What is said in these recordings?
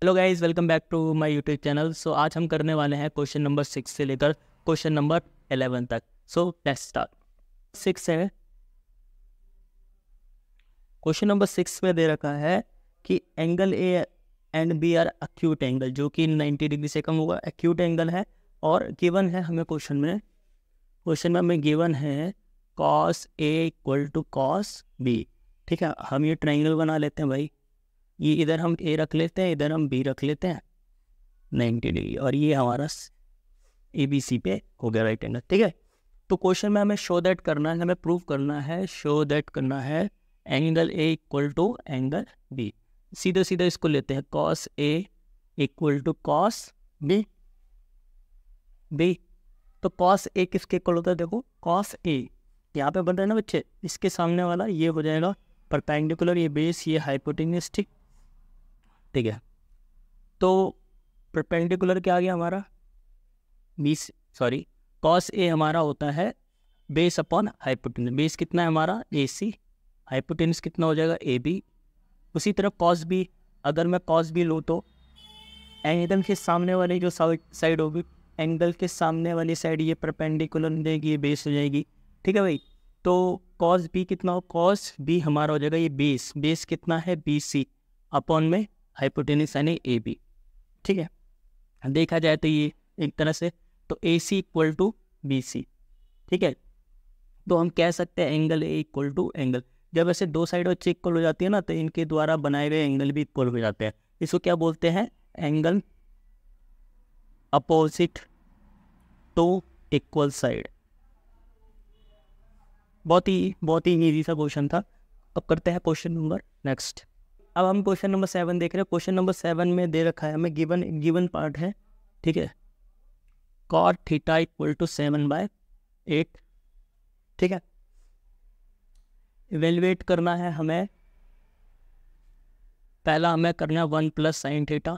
Hello guys, welcome back to my YouTube channel. So आज हम करने वाले हैं क्वेश्चन नंबर 6 से लेकर क्वेश्चन नंबर 11 तक। So let's start. 6 है, क्वेश्चन नंबर 6 में दे रखा है कि angle A and B are acute angle, जो कि 90 डिग्री से कम होगा, एक्यूट एंगल है। और गिवन है हमें क्वेश्चन में हमें गिवन है cos A equal to cos B. ठीक है, हम ये ट्राइंगल बना लेते हैं भाई। ये इधर हम ए रख लेते हैं, इधर हम बी रख लेते हैं 90 डिग्री, और ये हमारा ए बी सी पे हो गया राइट एंगल। ठीक है, तो क्वेश्चन में हमें शो दैट करना है, हमें प्रूव करना है, शो दैट करना है angle A equal to angle B. सीधे सीधे इसको लेते हैं, cos A equal to cos B. तो कॉस ए किसके इक्वल होता है? देखो कॉस ए यहाँ पे बन रहा है ना बच्चे, इसके सामने वाला ये हो जाएगा परपेंडिकुलर, ये बेस, ये हाइपोटेन्यूज। ठीक है, तो परपेंडिकुलर क्या आ गया हमारा कॉस ए हमारा होता है बेस अपॉन हाइपोटेन्यूज। बेस कितना है हमारा? ए सी। हाइपोटेन्यूज कितना हो जाएगा? A B. उसी तरह कॉस बी, अगर मैं कॉस बी लूँ तो एंगल के सामने वाली जो साइड होगी, एंगल के सामने वाली साइड ये परपेंडिकुलर हो जाएगी, ये बेस हो जाएगी। ठीक है भाई, तो कॉस बी कितना हो? कॉस बी हमारा हो जाएगा ये बेस कितना है? बी सी अपॉन में हाइपोटेन्यूज यानी ए बी। ठीक है, देखा जाए तो ये एक तरह से तो A C equal to B C. ठीक है, तो हम कह सकते हैं angle A equal to angle. जब ऐसे दो साइड बच्चे इक्वल हो जाती है ना, तो इनके द्वारा बनाए गए एंगल भी इक्वल हो जाते हैं। इसको क्या बोलते हैं? Angle opposite to equal side. बहुत ही इजी सा क्वेश्चन था। अब करते हैं क्वेश्चन नंबर नेक्स्ट। अब हम क्वेश्चन नंबर 7 देख रहे हैं। क्वेश्चन नंबर 7 में दे रखा है हमें गिवन पार्ट है। ठीक है, कॉट थीटा इक्वल टू 7/8। ठीक है, इवेल्युएट करना है हमें। पहला हमें करना है 1 प्लस साइन थीटा,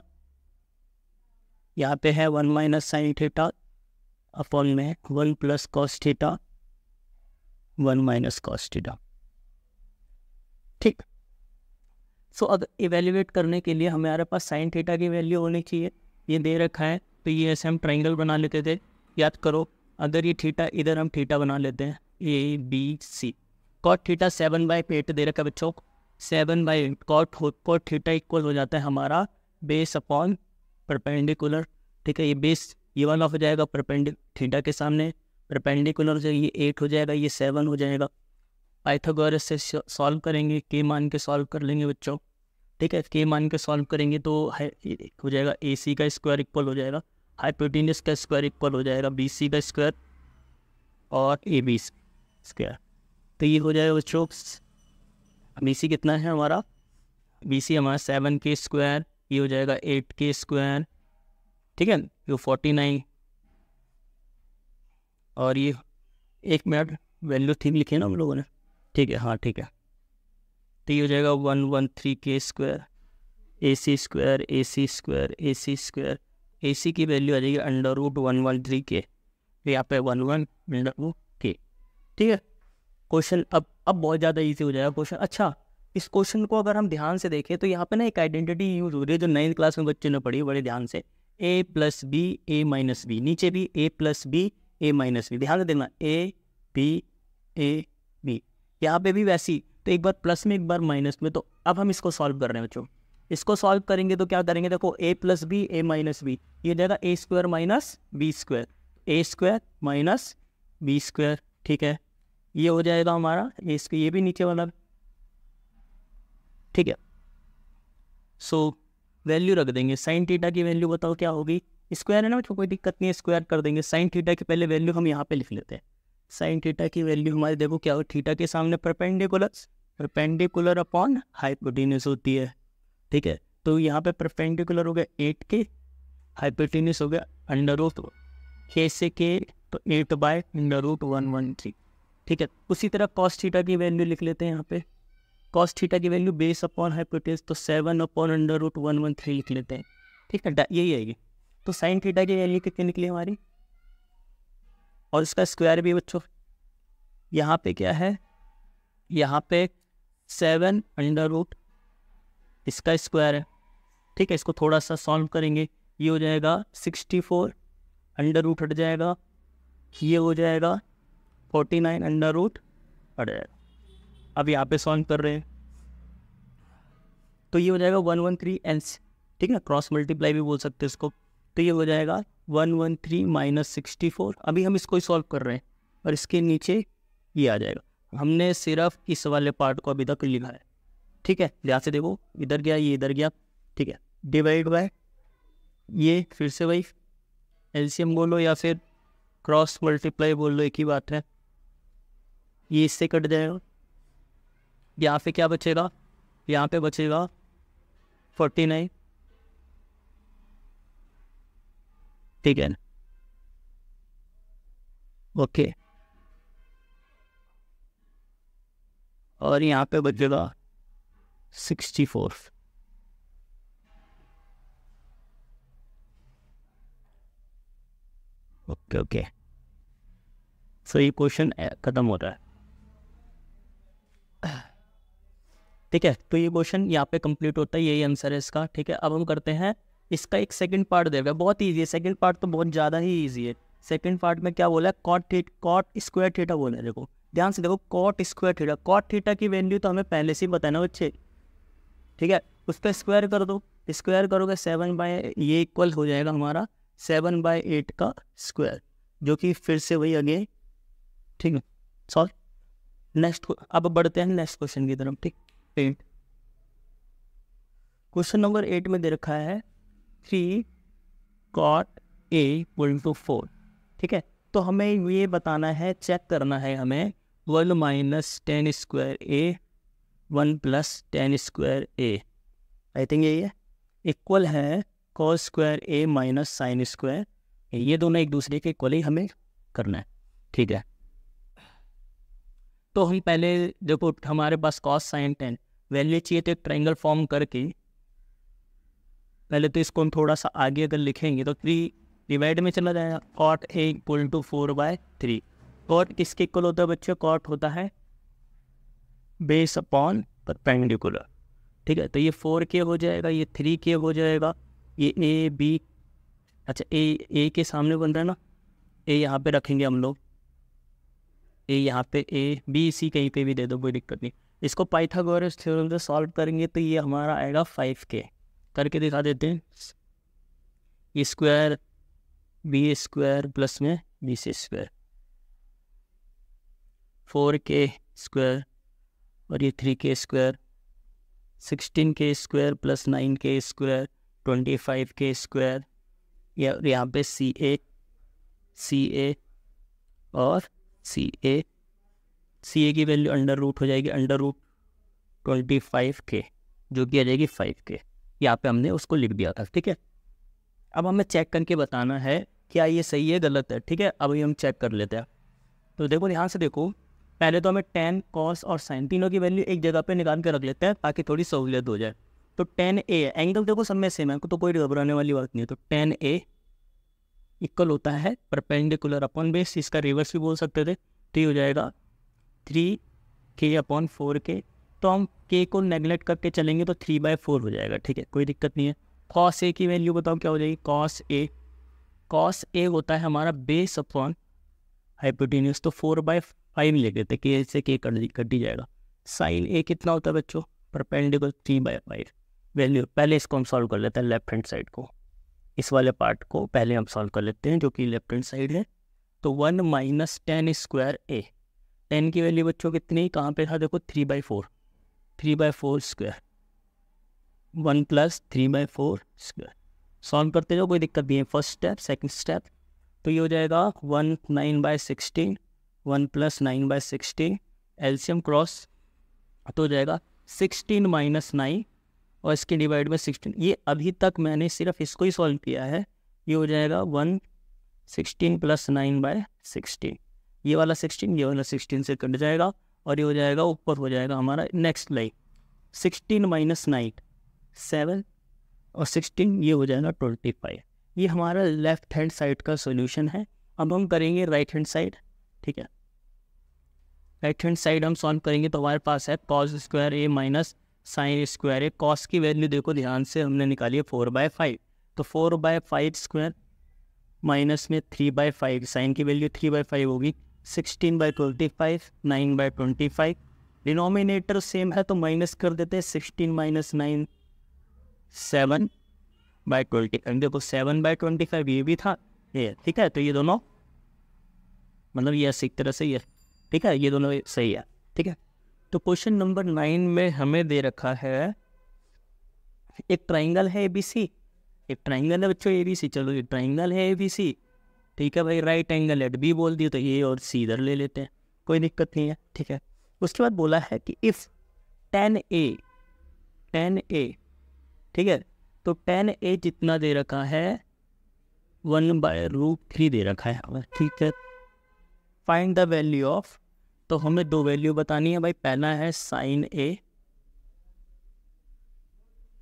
यहाँ पे है 1 माइनस साइन थीटा अपॉन में 1 plus cos theta 1 minus cos theta. ठीक, सो अब इवेल्युएट करने के लिए हमारे पास साइन थीटा की वैल्यू होनी चाहिए। ये दे रखा है, तो ये ऐसे हम ट्राइंगल बना लेते थे। याद करो, अगर ये थीटा, इधर हम थीटा बना लेते हैं A B C. Cot theta 7/8 दे रखा है बच्चों, 7/8 कॉट थीटा इक्वल हो जाता है हमारा बेस अपॉन परपेंडिकुलर। ठीक है, ये बेस ये वाला हो जाएगा परपेंडिकुलर थीटा के सामने, परपेंडिकुलर से ये 8 हो जाएगा, ये 7 हो जाएगा। पाइथागोरस से सॉल्व करेंगे, के मान के सॉल्व कर लेंगे बच्चों। ठीक है, के मान के सॉल्व करेंगे तो हो जाएगा ए सी का स्क्वायर इक्वल हो जाएगा हाइपोटेन्यूज का स्क्वायर इक्वल हो जाएगा बी सी का स्क्वायर और ए बी स्क्वायर। तो ये हो जाएगा बच्चों, बी सी कितना है हमारा? बी सी हमारा 7 के स्क्वायर, ये हो जाएगा 8 के स्क्वायर। ठीक है, ये 49, और ये 1 मिनट वैल्यू ठीक लिखी है ना हम लोगों ने? ठीक है, हाँ ठीक है। तो ये हो जाएगा 113 के स्क्वायर, ए सी स्क्वायर, ए सी स्क्वायर, ए सी स्क्वायर। ए सी की वैल्यू आ जाएगी √113 के, यहाँ पे 11 के। ठीक है, क्वेश्चन अब बहुत ज़्यादा इजी हो जाएगा क्वेश्चन। अच्छा, इस क्वेश्चन को अगर हम ध्यान से देखें तो यहाँ पे ना एक आइडेंटिटी यूज हो रही है जो 9th क्लास में बच्चे ने पढ़ी बड़े ध्यान से। ए प्लस बी ए माइनस बी, नीचे भी ए प्लस बी ए माइनस बी, ध्यान से देखना, ए बी यहाँ पे भी वैसी। तो एक बार प्लस में एक बार माइनस में। तो अब हम इसको सॉल्व कर रहे हैं बच्चों। इसको सॉल्व करेंगे तो क्या करेंगे? देखो, ए प्लस बी ए माइनस बी, ये हो जाएगा ए स्क्वायर माइनस बी स्क्वायर, ए स्क्वायर माइनस बी स्क्वायर। ठीक है, ये हो जाएगा हमारा ये भी नीचे वाला। ठीक है, सो वैल्यू रख देंगे। साइन थीटा की वैल्यू बताओ क्या होगी? स्क्वायर है ना बच्चों, कोई दिक्कत नहीं है, स्क्वायर कर देंगे। साइन थीटा की पहले वैल्यू हम यहाँ पे लिख लेते हैं। साइन थीटा की वैल्यू हमारी देखो क्या हो, थीटा के सामने परपेंडिकुलर अपॉन हाइपोटेन्यूज होती है। ठीक है, तो यहाँ पे परपेंडिकुलर हो गया 8 के, हाइपोटेन्यूज हो गया √6 से के, तो 8/√113। ठीक है, उसी तरह कॉस थीटा की वैल्यू लिख लेते हैं यहाँ पे। कॉस थीटा की वैल्यू बेस अपॉन हाइपोटेन्यूज, तो 7/√113 लिख लेते हैं। ठीक है, यही आएगी। तो साइन थीटा की वैल्यू कितनी निकली हमारी? और इसका स्क्वायर भी बच्चों यहाँ पे क्या है? यहाँ पे 7 अंडर रूट इसका स्क्वायर है, ठीक है, इसको थोड़ा सा सॉल्व करेंगे। ये हो जाएगा 64, अंडर रूट हट जाएगा, ये हो जाएगा 49, अंडर रूट हट जाएगा। अब यहाँ पे सॉल्व कर रहे हैं तो ये हो जाएगा 113 एल्स, ठीक है, क्रॉस मल्टीप्लाई भी बोल सकते हैं इसको। तो ये हो जाएगा 113 माइनस 64। अभी हम इसको ही सॉल्व कर रहे हैं और इसके नीचे ये आ जाएगा। हमने सिर्फ इस वाले पार्ट को अभी तक लिखा है, ठीक है, ध्यान से देखो, इधर गया ये इधर गया, ठीक है, डिवाइड बाय ये, फिर से वही एलसीएम बोलो या फिर क्रॉस मल्टीप्लाई बोल लो, एक ही बात है। ये इससे कट जाएगा, यहाँ पे क्या बचेगा, यहाँ पे बचेगा 49, ठीक है, ओके, और यहाँ पे बचेगा 64। ओके ओके, सो ये क्वेश्चन खत्म हो रहा है, ठीक है। तो ये क्वेश्चन यहाँ पे कंप्लीट होता है, यही आंसर है इसका, ठीक है। अब हम करते हैं इसका एक सेकंड पार्ट देगा, बहुत इजी है सेकंड पार्ट, तो बहुत ज़्यादा ही इजी है। सेकंड पार्ट में क्या बोला है, कॉट स्क्वायर थीटा बोला है। देखो ध्यान से देखो, cot square theta, cot theta की वैल्यू तो हमें पहले से ही बताना बच्चे, ठीक है। उस पर स्क्वायर कर दो, स्क्वायर करोगे 7/, ये इक्वल हो जाएगा हमारा 7/8 का स्क्वायर, जो कि फिर से वही आगे, ठीक है। सॉल्व नेक्स्ट, अब बढ़ते हैं नेक्स्ट क्वेश्चन की तरफ, ठीक। 8 क्वेश्चन नंबर 8 में दे रखा है 3 cot A = 4, ठीक है। तो हमें ये बताना है, चेक करना है हमें 1 minus tan square A 1 plus tan square A, I think यही है, इक्वल है cos square A minus sine square, ये दोनों एक दूसरे के इक्वल ही हमें करना है, ठीक है। तो हम पहले देखो, हमारे पास cos sin tan वैल्यू चाहिए, तो एक ट्रायंगल फॉर्म करके पहले तो इसको हम थोड़ा सा आगे अगर लिखेंगे तो 3 डिवाइड में चला जाएगा, cot A = 4/3। cot किसके इक्वल होता है बच्चों, cot होता है बेस अपॉन परपेंडिकुलर, ठीक है। तो ये 4k हो जाएगा, ये 3k हो जाएगा, ये A B, अच्छा A के सामने बन रहा है ना, A यहाँ पे रखेंगे हम लोग, A यहाँ पे A B C कहीं पे भी दे दो, कोई दिक्कत नहीं। इसको पाइथागोरस थ्योरम से सॉल्व करेंगे तो ये हमारा आएगा 5k, करके दिखा देते हैं। ये स्क्वायर बी स्क्वायर प्लस में B C square, 4k square और ये 3k square, 16k square plus 9k square 25k square, यहाँ पे CA और CA की वैल्यू अंडर रूट हो जाएगी, अंडर रूट 25k, जो कि आ जाएगी 5k, यहाँ पे हमने उसको लिख दिया था, ठीक है। अब हमें चेक करके बताना है क्या ये सही है गलत है, ठीक है। अभी हम चेक कर लेते हैं। तो देखो ध्यान से देखो, पहले तो हमें tan cos और sin तीनों की वैल्यू एक जगह पे निकाल के रख लेते हैं ताकि थोड़ी सहूलियत हो जाए। तो tan A एंगल देखो सब में सेम है, तो कोई घबराने वाली बात नहीं है। तो tan A इक्वल होता है परपेंडिकुलर अपॉन बेस, इसका रिवर्स भी बोल सकते थे, तो ये हो जाएगा 3k/4k। तो हम k को नेगलेक्ट करके चलेंगे तो 3/4 हो जाएगा, ठीक है, कोई दिक्कत नहीं है। cos A की वैल्यू बताओ क्या हो जाएगी, cos A होता है हमारा बेस अपॉन हाइपोटेन्यूज, तो 4/5 लिख देते, k से k कट ही जाएगा। sin A कितना होता है बच्चों, परपेंडिकुलर 3/5 वैल्यू। पहले इसको हम सॉल्व कर लेते हैं, लेफ्ट हैंड साइड को, इस वाले पार्ट को पहले हम सॉल्व कर लेते हैं जो कि लेफ्ट हैंड साइड है। तो 1 minus tan square A, tan की वैल्यू बच्चों कितनी, कहाँ पे था देखो, 3/4 स्क्वायर, 1 प्लस 3/4 स्क्वायर। सॉल्व करते जाओ, कोई दिक्कत नहीं है। फर्स्ट स्टेप, सेकंड स्टेप, तो ये हो जाएगा 1 9/16, 1 प्लस 9/16, एलसीएम क्रॉस तो हो जाएगा 16 माइनस 9 और इसके डिवाइड में 16। ये अभी तक मैंने सिर्फ इसको ही सॉल्व किया है। ये हो जाएगा 116 प्लस 9/16, ये वाला 16 ये वाला 16 से कट जाएगा और ये हो जाएगा ऊपर हो जाएगा हमारा नेक्स्ट लाइन 16 माइनस 9 7 और 16 ये हो जाएगा 25। ये हमारा लेफ्ट हैंड साइड का सॉल्यूशन है। अब हम करेंगे राइट हैंड साइड, ठीक है। राइट हैंड साइड हम सॉल्व करेंगे तो हमारे पास है cos square A minus sine square है, कॉस की वैल्यू देखो ध्यान से हमने निकाली है 4/5, तो 4/5 स्क्वायर माइनस में 3/5, साइन की वैल्यू 3/5 होगी, 16/25, 9/25, डिनोमिनेटर सेम है तो माइनस कर देते हैं, 16 माइनस 9 7/20, देखो 7/25 ये भी था ये, ठीक है, तो ये दोनों मतलब ये एक तरह से ये, ठीक है, ये दोनों सही है, ठीक है। तो क्वेश्चन नंबर 9 में हमें दे रखा है एक ट्राइंगल है ABC, एक ट्राइंगल है बच्चों ABC, चलो ये ट्राइंगल है ABC, ठीक है भाई, राइट एंगल एट बी बोल दिया तो ए और सी इधर ले लेते हैं, कोई दिक्कत नहीं है, ठीक है। उसके बाद बोला है कि इफ tan A, ठीक है, तो tan A जितना दे रखा है 1/√3 दे रखा है हमें, ठीक है। फाइंड द वैल्यू ऑफ, तो हमें दो वैल्यू बतानी है भाई, पहला है साइन A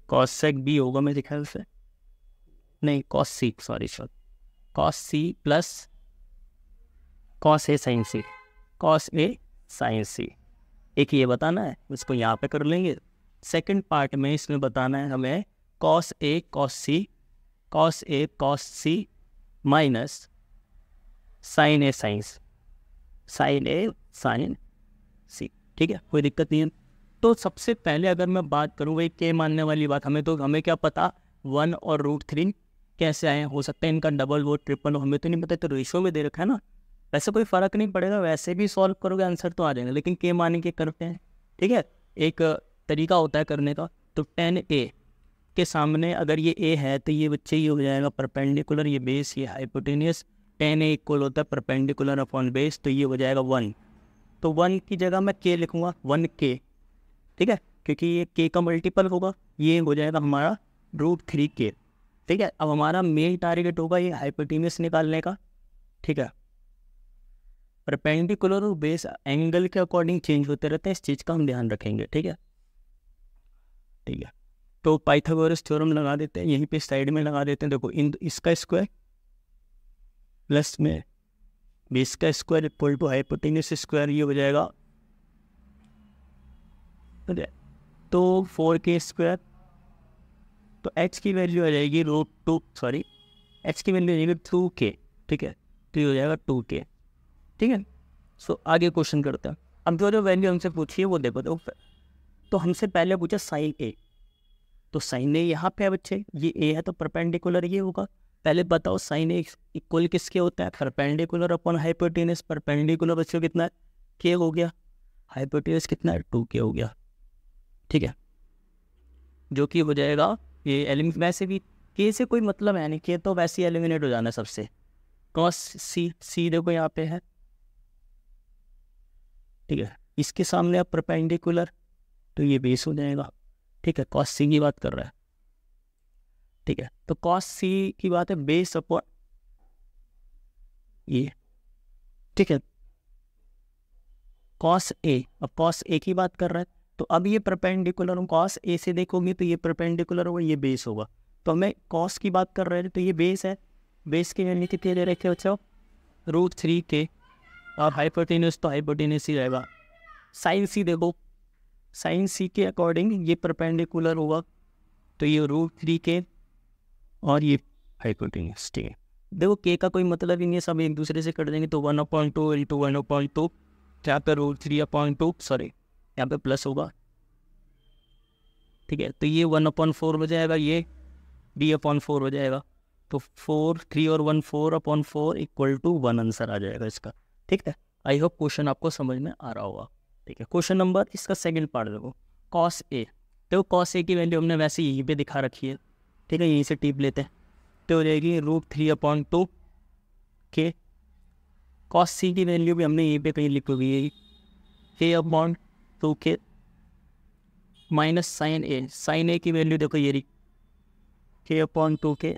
cosec B होगा मेरे ख्याल से, नहीं cos C, sorry cos C plus cos A sin C, cos A sin C, एक ये बताना है, इसको यहाँ पे कर लेंगे। सेकंड पार्ट में इसमें बताना है हमें cos A cos C minus sin A sin C, ठीक है, कोई दिक्कत नहीं है। तो सबसे पहले अगर मैं बात करूँ वही के मानने वाली बात, हमें क्या पता 1 और √3 कैसे आए, हो सकता है इनका डबल वो ट्रिपल हो, हमें तो नहीं पता, तो रेशो में दे रखा है ना, वैसे कोई फ़र्क नहीं पड़ेगा, वैसे भी सॉल्व करोगे आंसर तो आ जाएगा, लेकिन के मान के करते हैं, ठीक है, एक तरीका होता है करने का। तो tan A के सामने अगर ये A है तो ये बच्चे ये हो जाएगा परपेंडिकुलर, ये बेस, ये हाइपोटेनियस, tan A इक्वल होता है परपेंडिकुलर अपॉन बेस, तो ये हो जाएगा 1, तो 1 की जगह मैं K लिखूँगा 1K, ठीक है, क्योंकि ये K का मल्टीपल होगा, ये हो जाएगा हमारा √3K, ठीक है। अब हमारा मेन टारगेट होगा ये हाइपोटेन्यूस निकालने का, ठीक है। परपेंडिकुलर और बेस एंगल के अकॉर्डिंग चेंज होते रहते हैं, इस चीज़ का हम ध्यान रखेंगे, ठीक है, ठीक है। तो पाइथागोरस थ्योरम लगा देते हैं, यहीं पे साइड में लगा देते हैं, देखो इसका स्क्वायर प्लस में बेस का square equal to hypotenuse square, ये हो जाएगा तो 4K स्क्वायर, तो h की वैल्यू आ जाएगी h की वैल्यू आ जाएगी 2K, ठीक है, तो ये हो जाएगा 2K, ठीक है। सो आगे क्वेश्चन करते हैं। अब जो वैल्यू हमसे पूछी है वो देखो, तो हमसे पहले पूछा साइन A, तो साइन A यहाँ पे है बच्चे, ये A है तो परपेंडिकुलर ये होगा, पहले बताओ साइन A इक्वल किसके होता है, परपेंडिकुलर अपॉन हाइपोटेन्यूस, परपेंडिकुलर बच्चों कितना है K हो गया, हाइपोटेन्यूस कितना है 2K हो गया, ठीक है, जो कि हो जाएगा ये एलिमिनेट, वैसे भी K से कोई मतलब है नहीं, K तो वैसे ही एलिमिनेट हो जाना है सबसे। cos C देखो यहाँ पे है, ठीक है, इसके सामने अब परपेंडिकुलर तो ये बेस हो जाएगा, ठीक है, cos C की बात कर रहा है, ठीक है, तो cos C की बात है बेस अपॉन ये, ठीक है, cos A, अब cos A की बात कर रहा है, तो अब ये परपेंडिकुलर, cos A से देखोगे तो ये परपेंडिकुलर होगा, ये बेस होगा, तो हमें cos की बात कर रहे हैं तो ये बेस है, बेस की वैल्यू कितनी दे रखे बच्चों √3K, और हाइपोटेन्यूस तो हाइपोटेन्यूस ही रहेगा। साइन C देखो, साइन C के अकॉर्डिंग ये परपेंडिकुलर होगा, तो ये √3K और ये हाइपोटेन्यूस, ठीक है। देखो K का कोई मतलब ही नहीं है, सब एक दूसरे से कट देंगे, तो 1/2 इंटू 1/2, यहाँ पे √3/2, सॉरी यहाँ पे प्लस होगा, ठीक है, तो ये 1/4 हो जाएगा, ये D/4 हो जाएगा, तो 3 और 1 4/4 इक्वल टू 1 आंसर आ जाएगा इसका, ठीक है। आई होप क्वेश्चन आपको समझ में आ रहा होगा, ठीक है। क्वेश्चन नंबर इसका सेकंड पार्ट देखो, cos A, तो cos A की वैल्यू हमने वैसे यहीं पे दिखा रखी है, ठीक है, यहीं से टिप लेते हैं, तो हो जाएगी √3/2K, cos C की वैल्यू भी हमने यहीं पे कहीं लिखी हुई है K/2K माइनस साइन A की वैल्यू देखो ये रही K/2K,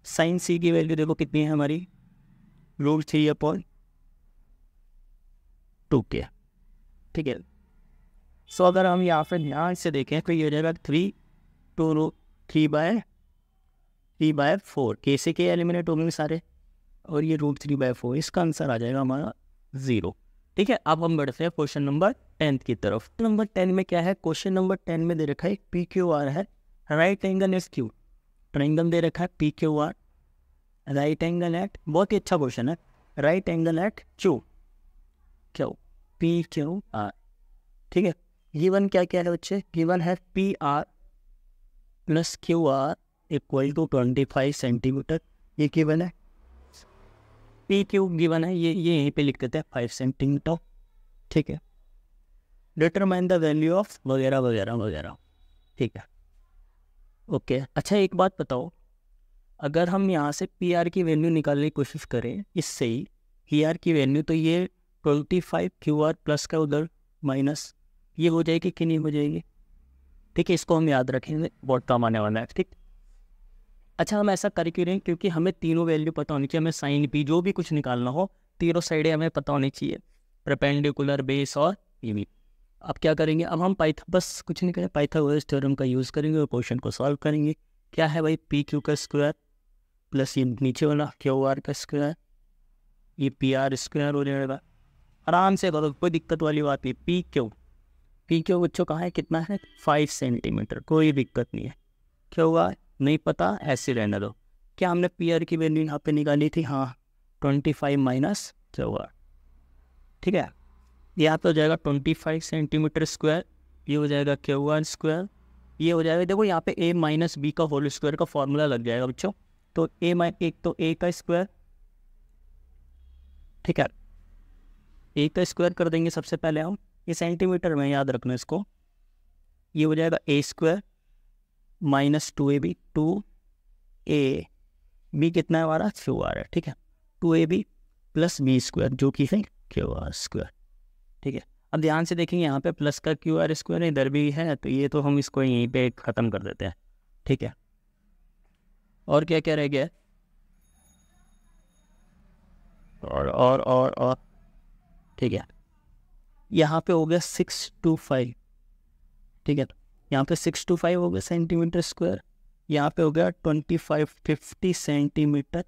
साइन C की वैल्यू देखो कितनी है हमारी √3/2K, ठीक है। सो अगर हम यहाँ पे ध्यान से देखें तो ये हो जाएगा 3/4, K से K एलिमिनेट हो गए सारे, और ये √3/4, इसका आंसर आ जाएगा हमारा 0, ठीक है। अब हम बढ़ते हैं क्वेश्चन नंबर 10th की तरफ। नंबर 10 में क्या है, क्वेश्चन नंबर 10 में दे रखा है पी क्यू आर है, right angle S Q, triangle दे रखा है P Q R, right angle at, बहुत ही अच्छा क्वेश्चन है, right angle at Q Q P Q R. ठीक है, गिवन क्या क्या है बच्चे, गिवन है P R plus Q R equal to 25 centimetre, ये गिवन है। पी क्यू गिवन है, ये यहीं पे लिख देते हैं 5 सेंटीमीटर। ठीक है, डिटरमाइन द वैल्यू ऑफ वगैरह वगैरह वगैरह। ठीक है, ओके। अच्छा एक बात बताओ, अगर हम यहाँ से पी आर की वैल्यू निकालने की कोशिश करें, इससे ही पी आर की वैल्यू, तो ये 25 क्यू आर प्लस का उधर माइनस, ये हो जाएगी कि नहीं हो जाएगी। ठीक है, इसको हम याद रखेंगे, बहुत काम आने वाला है। ठीक, अच्छा हम ऐसा कर क्यों रहे हैं, क्योंकि हमें तीनों वैल्यू पता होनी चाहिए, हमें साइन पी जो भी कुछ निकालना हो तीनों साइडें हमें पता होनी चाहिए, परपेंडिकुलर, बेस और ये भी। अब क्या करेंगे, अब हम बस कुछ नहीं करें, पाइथागोरस थ्योरम का यूज़ करेंगे और क्वेश्चन को सॉल्व करेंगे। क्या है भाई, पी क्यू का स्क्वायर प्लस ये नीचे वाला क्यू आर का स्क्वायर, ये पी आर स्क्वायर हो जाएगा। आराम से करो, कोई दिक्कत वाली बात नहीं। पी क्यू बच्चों कहाँ है, कितना है, 5 सेंटीमीटर, कोई दिक्कत नहीं है। क्यू आर नहीं पता, ऐसे रहने दो। क्या हमने पी आर की वैल्यू यहाँ पे निकाली थी, हाँ 25 माइनस क्यू आर। ठीक है, यहाँ पे हो जाएगा 25 सेंटीमीटर स्क्वायर, ये हो जाएगा क्यू आर स्क्वायर, ये हो जाएगा, देखो यहाँ पे a माइनस बी का होल स्क्वायर का फॉर्मूला लग जाएगा बच्चों। तो एक तो a का स्क्वायर, ठीक है, a का स्क्वायर कर देंगे सबसे पहले हम, ये सेंटीमीटर में याद रखना इसको, ये हो जाएगा a square minus 2ab, 2ab कितना है हमारा, क्यू आर है। ठीक है, 2ab प्लस b स्क्वायर जो कि है क्यू आर स्क्वायर। ठीक है, अब ध्यान से देखेंगे यहाँ पे प्लस का क्यू आर स्क्वायर इधर भी है, तो ये तो हम इसको यहीं पे ख़त्म कर देते हैं। ठीक है, और क्या क्या रह गया, और ठीक है, यहाँ पे हो गया 625। ठीक है, यहाँ पे 625 हो गया सेंटीमीटर स्क्वायर, यहाँ पे हो गया 25 50 सेंटीमीटर,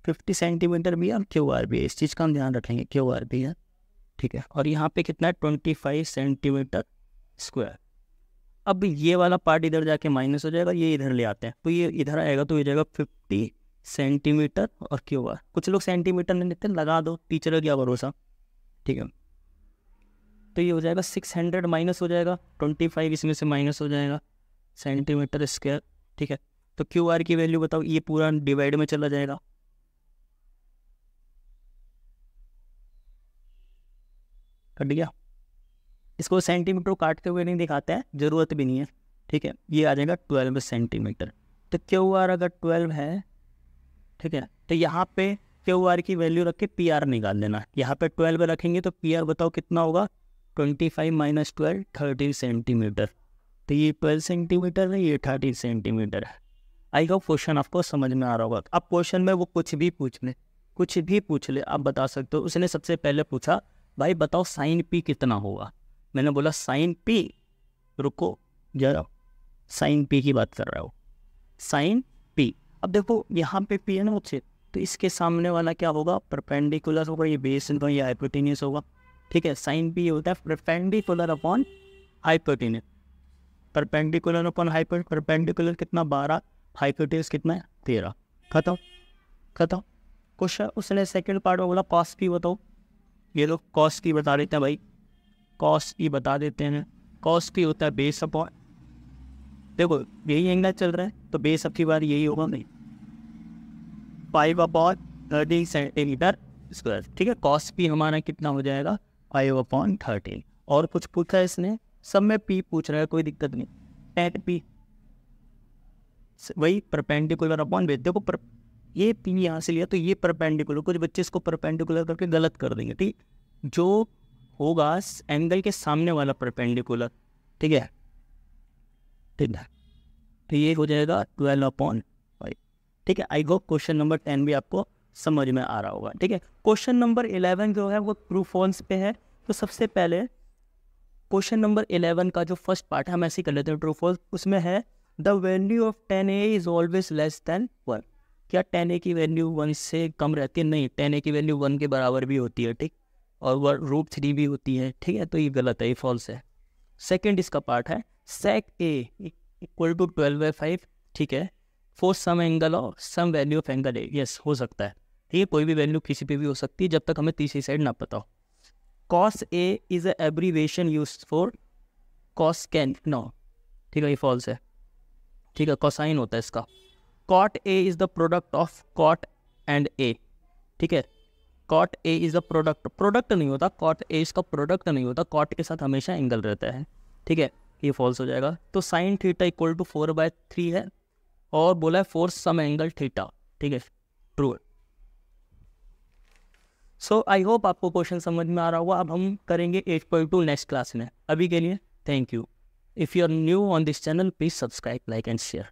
50 सेंटीमीटर भी है और क्यू आर भी है, इस चीज़ का हम ध्यान रखेंगे, क्यू आर भी है। ठीक है, और यहाँ पे कितना है 25 सेंटीमीटर स्क्वायर। अब ये वाला पार्ट इधर जाके माइनस हो जाएगा, ये इधर ले आते हैं, तो ये इधर आएगा, तो ये जाएगा 50 सेंटीमीटर और क्यू आर। कुछ लोग सेंटीमीटर नहीं लेते, लगा दो, टीचर का क्या भरोसा। ठीक है, तो ये हो जाएगा 600 माइनस हो जाएगा 25, इसमें से माइनस हो जाएगा सेंटीमीटर स्क्वायर। ठीक है, तो क्यू आर की वैल्यू बताओ, ये पूरा डिवाइड में चला जाएगा, कट गया। इसको सेंटीमीटर को काटते हुए नहीं दिखाते हैं, ज़रूरत भी नहीं है। ठीक है, ये आ जाएगा 12 सेंटीमीटर। तो क्यू आर अगर 12 है, ठीक है, तो यहाँ पे क्यू आर की वैल्यू रख के पी आर निकाल देना। यहाँ पे 12 रखेंगे तो पी आर बताओ कितना होगा, 25 माइनस 12 30 सेंटीमीटर। तो ये 12 सेंटीमीटर है, ये 30 सेंटीमीटर है। आई होप क्वेश्चन आपको समझ में आ रहा होगा। अब क्वेश्चन में वो कुछ भी पूछ ले, आप बता सकते हो। उसने सबसे पहले पूछा भाई बताओ साइन पी कितना होगा, मैंने बोला साइन पी, रुको जरा, साइन पी की बात कर रहा हो, साइन पी। अब देखो यहाँ पे पी है ना मुझसे, तो इसके सामने वाला क्या होगा, परपेंडिकुलर होगा, ये बेस होगा, ये हाइपोटेन्यूस होगा। ठीक है, साइन पी होता है perpendicular upon hypotenuse, perpendicular upon perpendicular कितना 12, हाइपोटेन्यूस कितना है 13। खत्म। क्वेश्चन उसने सेकंड पार्ट में बोला कॉस पी बताओ, ये लोग कॉस की बता देते हैं भाई, कॉस की बता देते हैं। कॉस पी होता है बेस अपॉन, देखो यही एंगल चल रहा है तो बेस अब की बार यही होगा, नहीं 5/13 सेंटीमीटर स्क्वायर। ठीक है, कॉस पी हमारा कितना हो जाएगा 5/13। और कुछ पूछा है इसने, सब में पी पूछ रहा है, कोई दिक्कत नहीं, टेन पी वही परपेंडिकुलर अपॉन बेस। देखो ये पी यहाँ से लिया तो ये परपेंडिकुलर, कुछ बच्चे इसको परपेंडिकुलर करके गलत कर देंगे। ठीक, जो होगा एंगल के सामने वाला परपेंडिकुलर। ठीक है, तो ये हो जाएगा 12/5। ठीक है, आई होप क्वेश्चन नंबर 10 भी आपको समझ में आ रहा होगा। ठीक है, क्वेश्चन नंबर 11 जो है वो ट्रू फॉल्स पे है। तो सबसे पहले क्वेश्चन नंबर 11 का जो फर्स्ट पार्ट है हम ऐसे ही कर लेते हैं, ट्रू फॉल्स। उसमें है the value of 10a is always less than 1। क्या 10a की वैल्यू 1 से कम रहती है? नहीं, 10a की वैल्यू 1 के बराबर भी होती है। ठीक, और वह √3 भी होती है, ठीक है, तो ये गलत है, ये फॉल्स है। सेकंड इसका पार्ट है sec A इक्वल टू 12/5, ठीक है, फॉर सम एंगल और some value of angle A, yes हो सकता है, ठीक है, कोई भी वैल्यू किसी पे भी हो सकती है जब तक हमें तीसरी साइड ना पता हो। cos A is a abbreviation used for cos can, no, ठीक है, ये फॉल्स है, ठीक है, कोसाइन होता है इसका। cot A is the product of cot and A, ठीक है, cot A is the product नहीं होता, cot A इसका प्रोडक्ट नहीं होता, cot के साथ हमेशा एंगल रहता है, ठीक है, ये फॉल्स हो जाएगा। तो sin थीटा इक्वल टू 4/3 है और बोला है फॉर सम एंगल थीटा, ठीक है, ट्रू है। सो आई होप आपको क्वेश्चन समझ में आ रहा होगा। अब हम करेंगे 8.2 नेक्स्ट क्लास में। अभी के लिए thank you. If you are new on this channel please subscribe, like and share.